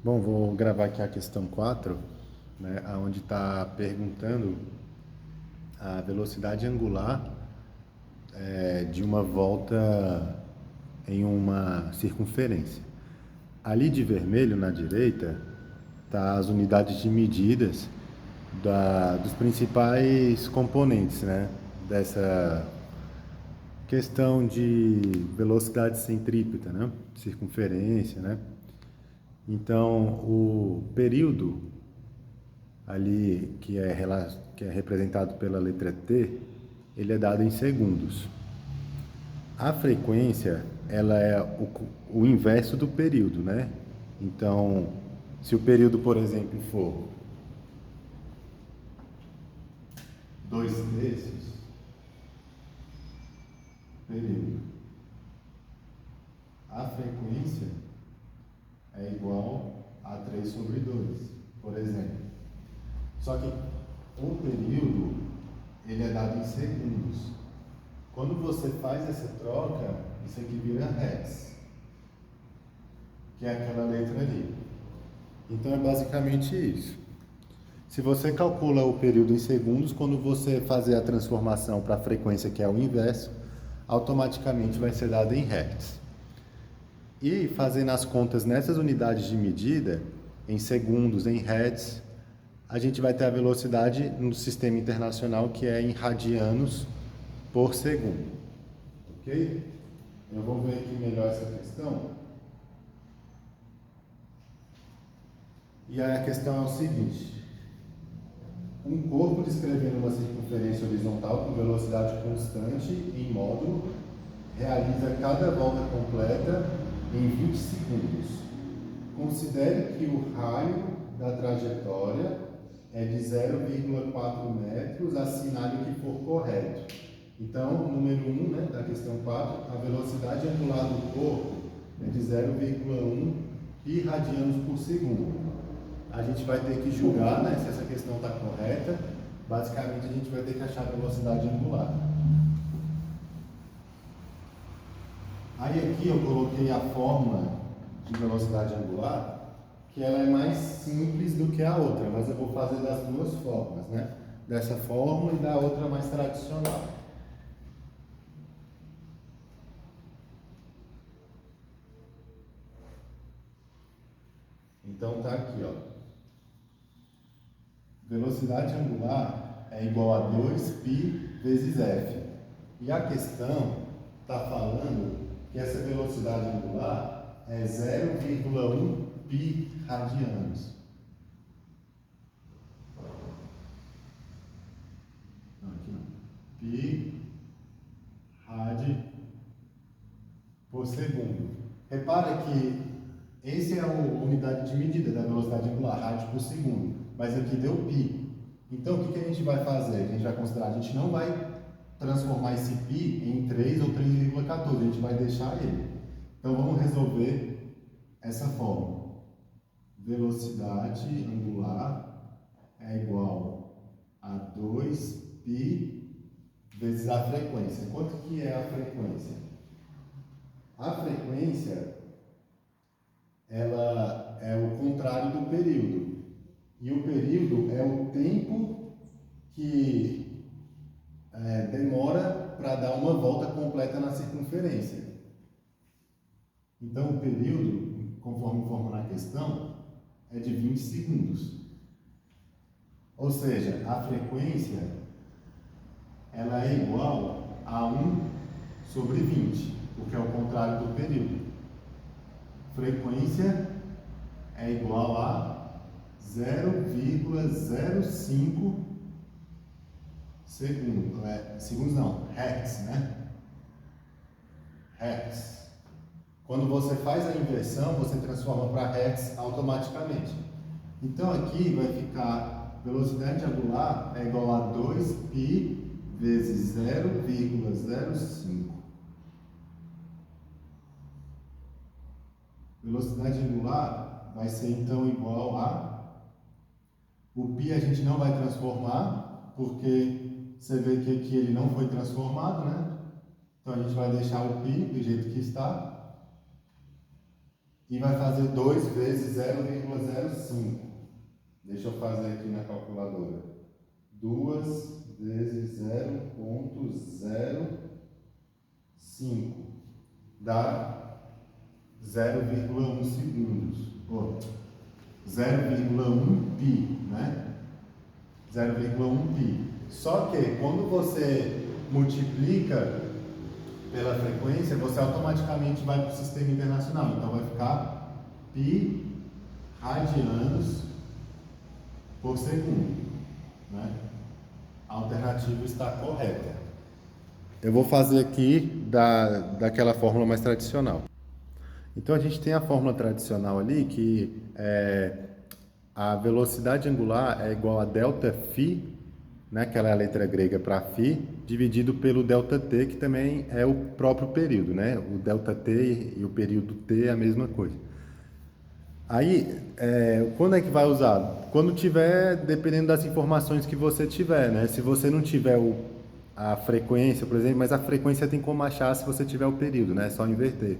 Bom, vou gravar aqui a questão 4, né, onde está perguntando a velocidade angular de uma volta em uma circunferência. Ali de vermelho na direita tá as unidades de medidas dos principais componentes, né, dessa questão de velocidade centrípeta, né, circunferência, né. Então, o período ali que é representado pela letra T, ele é dado em segundos. A frequência, ela é o inverso do período, né? Então, se o período, por exemplo, for 2/3, período, a frequência é igual a 3/2, por exemplo. Só que o período, ele é dado em segundos. Quando você faz essa troca, isso aqui vira hertz, que é aquela letra ali. Então é basicamente isso. Se você calcula o período em segundos, quando você fazer a transformação para a frequência, que é o inverso, automaticamente vai ser dado em hertz. E fazendo as contas nessas unidades de medida, em segundos, em hertz, a gente vai ter a velocidade no sistema internacional que é em radianos por segundo. Ok? Eu vou ver aqui melhor essa questão. E aí a questão é o seguinte: um corpo descrevendo uma circunferência horizontal com velocidade constante em módulo realiza cada volta completa em 20 segundos. Considere que o raio da trajetória é de 0,4 metros, assinale o que for correto. Então, número 1, né, da questão 4, a velocidade angular do corpo é de 0,1 pi radianos por segundo. A gente vai ter que julgar, né, se essa questão está correta. Basicamente, a gente vai ter que achar a velocidade angular. Aí aqui eu coloquei a fórmula de velocidade angular, que ela é mais simples do que a outra, mas eu vou fazer das duas formas, né? Dessa fórmula e da outra mais tradicional. Então tá aqui, ó. Velocidade angular é igual a 2π vezes f. E a questão está falando que essa velocidade angular é 0,1 pi radianos. Não, aqui não. Pi rad por segundo. Repara que esse é a unidade de medida da velocidade angular, rad por segundo, mas aqui deu pi. Então, o que a gente vai fazer? A gente vai considerar, a gente não vai transformar esse pi em 3 ou 3,14, a gente vai deixar ele. Então, vamos resolver essa fórmula. Velocidade angular é igual a 2π vezes a frequência. Quanto que é a frequência? A frequência, ela é o contrário do período. E o período é o tempo que demora para dar uma volta completa na circunferência. Então, o período, conforme informa na questão, é de 20 segundos. Ou seja, a frequência ela é igual a 1/20, o que é o contrário do período. Frequência é igual a 0,05 segundos. Segundos não, hertz, né? Hertz. Quando você faz a inversão, você transforma para hertz automaticamente. Então aqui vai ficar velocidade angular é igual a 2π vezes 0,05. Velocidade angular vai ser então igual a... O π a gente não vai transformar, porque você vê que aqui ele não foi transformado, né? Então a gente vai deixar o π do jeito que está. E vai fazer 2 vezes 0,05. Deixa eu fazer aqui na calculadora. 2 vezes 0,05 dá 0,1 segundos. 0,1 pi, né? 0,1 pi. Só que quando você multiplica pela frequência, você automaticamente vai para o sistema internacional. Então vai ficar pi radianos por segundo, né? A alternativa está correta. Eu vou fazer aqui daquela fórmula mais tradicional. Então a gente tem a fórmula tradicional ali que a velocidade angular é igual a ΔΦ, né, que ela é a letra grega para φ, dividido pelo ΔT, que também é o próprio período, né? O ΔT e o período T é a mesma coisa. Aí, quando é que vai usar? Quando tiver, dependendo das informações que você tiver, né? Se você não tiver a frequência, por exemplo, mas a frequência tem como achar se você tiver o período, né? É só inverter.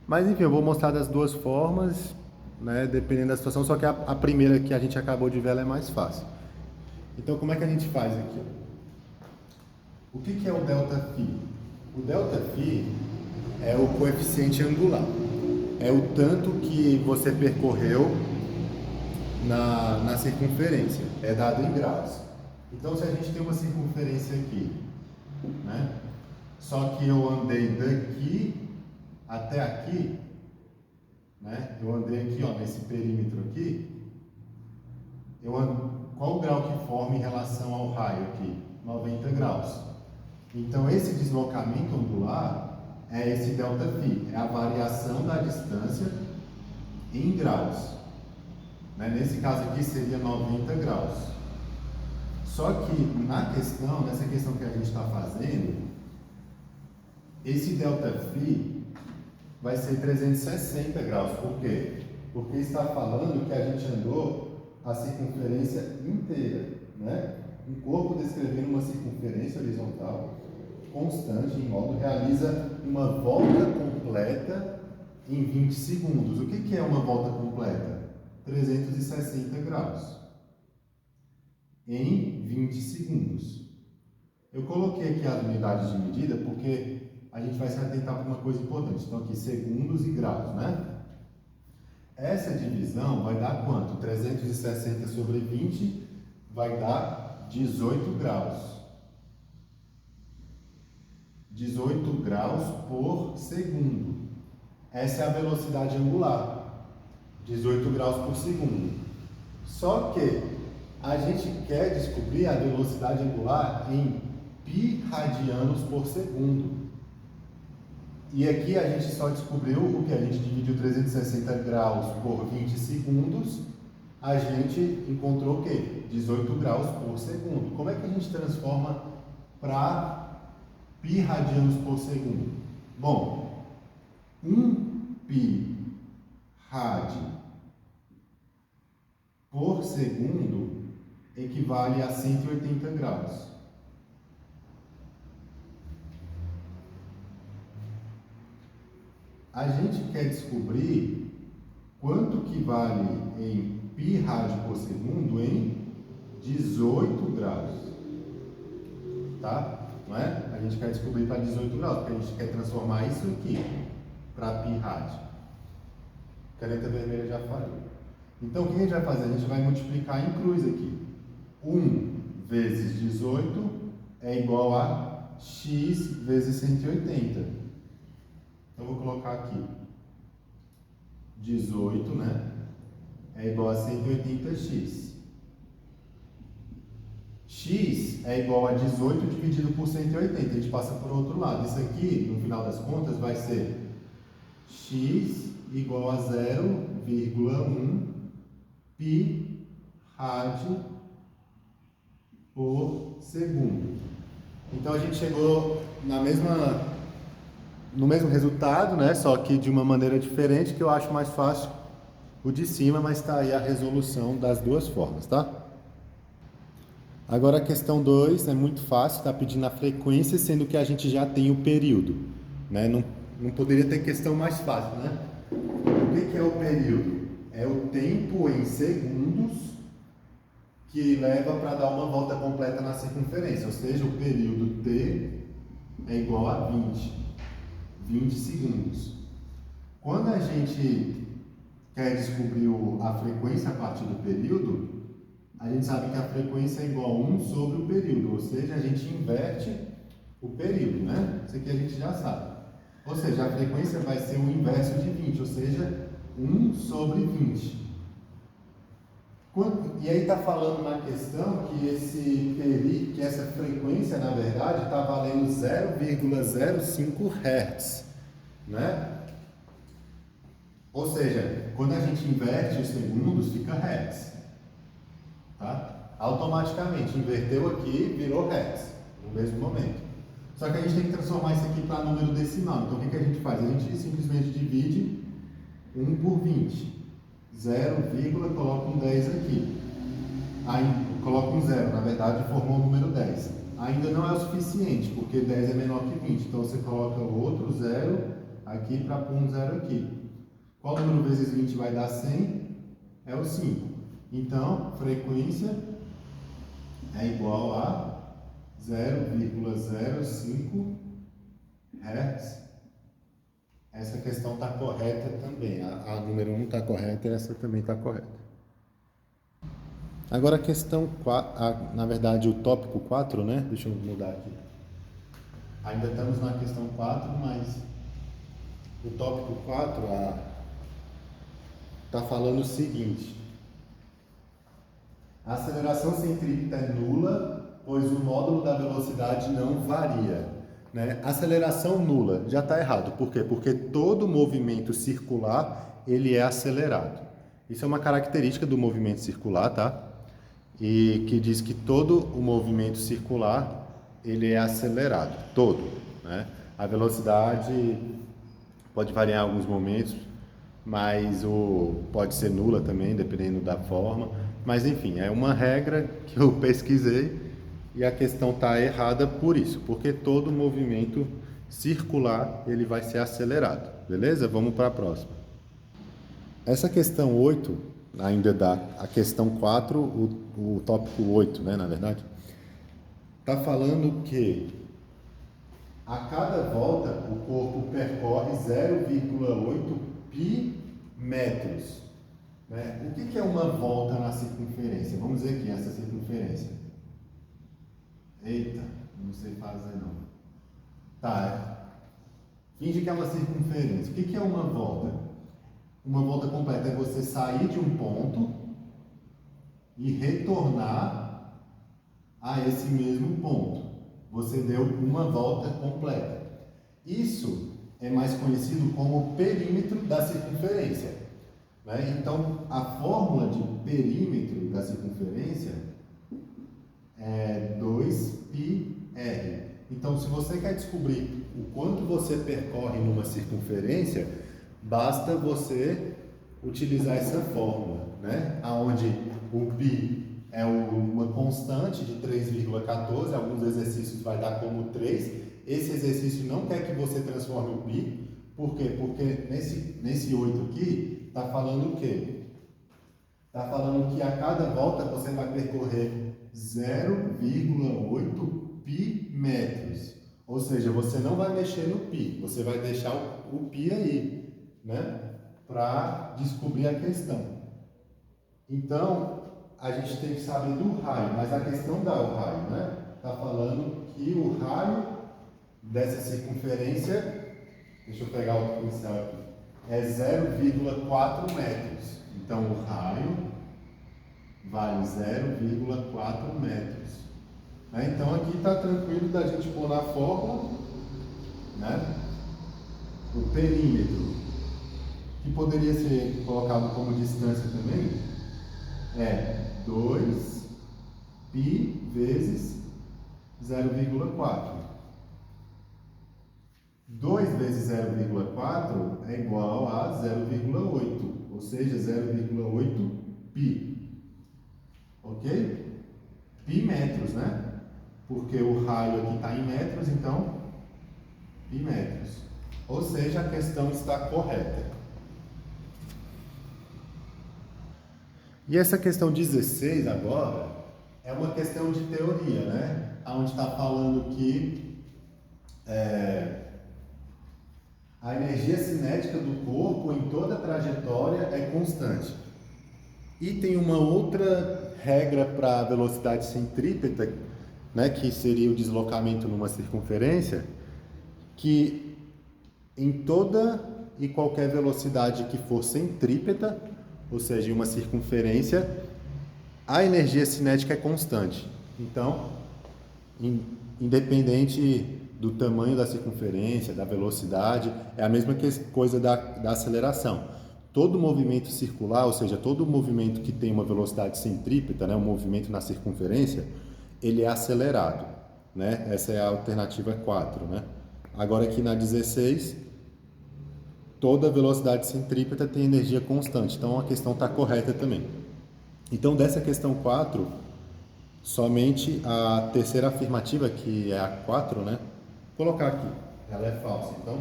Mas enfim, eu vou mostrar das duas formas, né? Dependendo da situação, só que a primeira que a gente acabou de ver, ela é mais fácil. Então, como é que a gente faz aqui? O que é o ΔΦ? O ΔΦ é o coeficiente angular. É o tanto que você percorreu na circunferência. É dado em graus. Então, se a gente tem uma circunferência aqui, né? Só que eu andei daqui até aqui, né? Eu andei aqui, ó, nesse perímetro aqui. Qual o grau que forma em relação ao raio aqui? 90 graus. Então, esse deslocamento angular é esse ΔΦ, é a variação da distância em graus. Né? Nesse caso aqui seria 90 graus. Só que nessa questão que a gente está fazendo, esse ΔΦ vai ser 360 graus. Por quê? Porque está falando que a gente andou a circunferência inteira, né? Um corpo descrevendo uma circunferência horizontal constante, em modo, realiza uma volta completa em 20 segundos. O que é uma volta completa? 360 graus em 20 segundos. Eu coloquei aqui as unidades de medida porque a gente vai se atentar para uma coisa importante. Então aqui segundos e graus, né? Essa divisão vai dar quanto? 360 sobre 20 vai dar 18 graus. 18 graus por segundo. Essa é a velocidade angular. 18 graus por segundo. Só que a gente quer descobrir a velocidade angular em pi radianos por segundo. E aqui a gente só descobriu o que? A gente dividiu 360 graus por 20 segundos. A gente encontrou o quê? 18 graus por segundo. Como é que a gente transforma para pi radianos por segundo? Bom, 1 pi rad por segundo equivale a 180 graus. A gente quer descobrir quanto que vale em pi rad por segundo em 18 graus. Tá? Não é? A gente quer descobrir para 18 graus, porque a gente quer transformar isso aqui para pi rad. Caneta vermelha já falou. Então, o que a gente vai fazer? A gente vai multiplicar em cruz aqui. 1 vezes 18 é igual a x vezes 180. Então, eu vou colocar aqui 18, né? É igual a 180x. X é igual a 18 dividido por 180. A gente passa por outro lado. Isso aqui, no final das contas, vai ser x igual a 0,1 pi rad por segundo. Então, a gente chegou no mesmo resultado, né? Só que de uma maneira diferente, que eu acho mais fácil o de cima, mas está aí a resolução das duas formas, tá? Agora a questão 2 é muito fácil, está pedindo a frequência, sendo que a gente já tem o período, né? Não poderia ter questão mais fácil, né? O que é o período? É o tempo em segundos que leva para dar uma volta completa na circunferência, ou seja, o período t é igual a 20 segundos. Quando a gente quer descobrir a frequência a partir do período, a gente sabe que a frequência é igual a 1 sobre o período, ou seja, a gente inverte o período, né? Isso aqui a gente já sabe. Ou seja, a frequência vai ser o inverso de 20, ou seja, 1 sobre 20. E aí está falando na questão que essa frequência, na verdade, está valendo 0,05 Hz, né? Ou seja, quando a gente inverte os segundos, fica Hz, tá? Automaticamente, inverteu aqui, virou Hz, no mesmo momento. Só que a gente tem que transformar isso aqui para número decimal. Então, o que a gente faz? A gente simplesmente divide 1 por 20. 0, coloca um 10 aqui. Aí, coloca um 0, na verdade formou o número 10. Ainda não é o suficiente, porque 10 é menor que 20. Então você coloca outro 0 aqui para pôr um 0 aqui. Qual número vezes 20 vai dar 100? É o 5. Então, frequência é igual a 0,05 Hz. Essa questão está correta também. A número 1 está correta e essa também está correta. Agora a questão 4, na verdade o tópico 4, né? Deixa eu mudar aqui. Ainda estamos na questão 4, mas o tópico 4 está falando o seguinte. A aceleração centrípeta é nula, pois o módulo da velocidade não varia. Né? Aceleração nula, já está errado. Por quê? Porque todo movimento circular, ele é acelerado. Isso é uma característica do movimento circular, tá? E que diz que todo o movimento circular, ele é acelerado, todo, né? A velocidade pode variar em alguns momentos, mas pode ser nula também, dependendo da forma. Mas enfim, é uma regra que eu pesquisei. E a questão está errada por isso, porque todo movimento circular ele vai ser acelerado, beleza? Vamos para a próxima. Essa questão 8, ainda a questão 4, o tópico 8, né, na verdade, está falando que a cada volta o corpo percorre 0,8 pi metros. Né? O que é uma volta na circunferência? Vamos ver aqui essa circunferência. Eita, não sei fazer não. Tá, finge que é uma circunferência. O que é uma volta? Uma volta completa é você sair de um ponto e retornar a esse mesmo ponto. Você deu uma volta completa. Isso é mais conhecido como perímetro da circunferência. Né? Então, a fórmula de perímetro da circunferência é 2πr. Então, se você quer descobrir o quanto você percorre numa circunferência, basta você utilizar essa fórmula, né? Onde o π é uma constante de 3,14, alguns exercícios vai dar como 3. Esse exercício não quer que você transforme o π. Por quê? Porque nesse 8 aqui, está falando o quê? Está falando que a cada volta você vai percorrer 0,8 pi metros. Ou seja, você não vai mexer no pi, você vai deixar o pi aí, né? Para descobrir a questão. Então, a gente tem que saber do raio, mas a questão dá o raio, né? Está falando que o raio dessa circunferência, deixa eu pegar o pincel aqui, é 0,4 metros. Então, o raio vale 0,4 metros. Né? Então, aqui está tranquilo da gente pôr na fórmula, né? O perímetro, que poderia ser colocado como distância também, é 2π vezes 0,4. 2 vezes 0,4 é igual a 0,8, ou seja, 0,8 π. Ok? Pi metros, né? Porque o raio aqui está em metros, então pi metros. Ou seja, a questão está correta. E essa questão 16 agora, é uma questão de teoria, né? Onde está falando que a energia cinética do corpo em toda a trajetória é constante. E tem uma outra regra para a velocidade centrípeta, né, que seria o deslocamento numa circunferência, que em toda e qualquer velocidade que for centrípeta, ou seja, em uma circunferência, a energia cinética é constante. Então, independente do tamanho da circunferência, da velocidade, é a mesma coisa da aceleração. Todo movimento circular, ou seja, todo movimento que tem uma velocidade centrípeta, né, um movimento na circunferência, ele é acelerado, né? Essa é a alternativa 4, né? Agora aqui na 16, toda velocidade centrípeta tem energia constante, então a questão está correta também. Então dessa questão 4, somente a terceira afirmativa, que é a 4, né? Vou colocar aqui, ela é falsa, então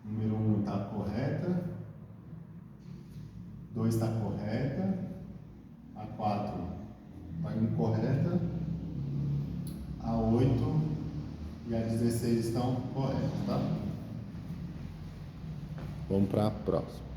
número 1 está correta, 2 está correta, a 4 está incorreta, a 8 e a 16 estão corretas, tá? Vamos para a próxima.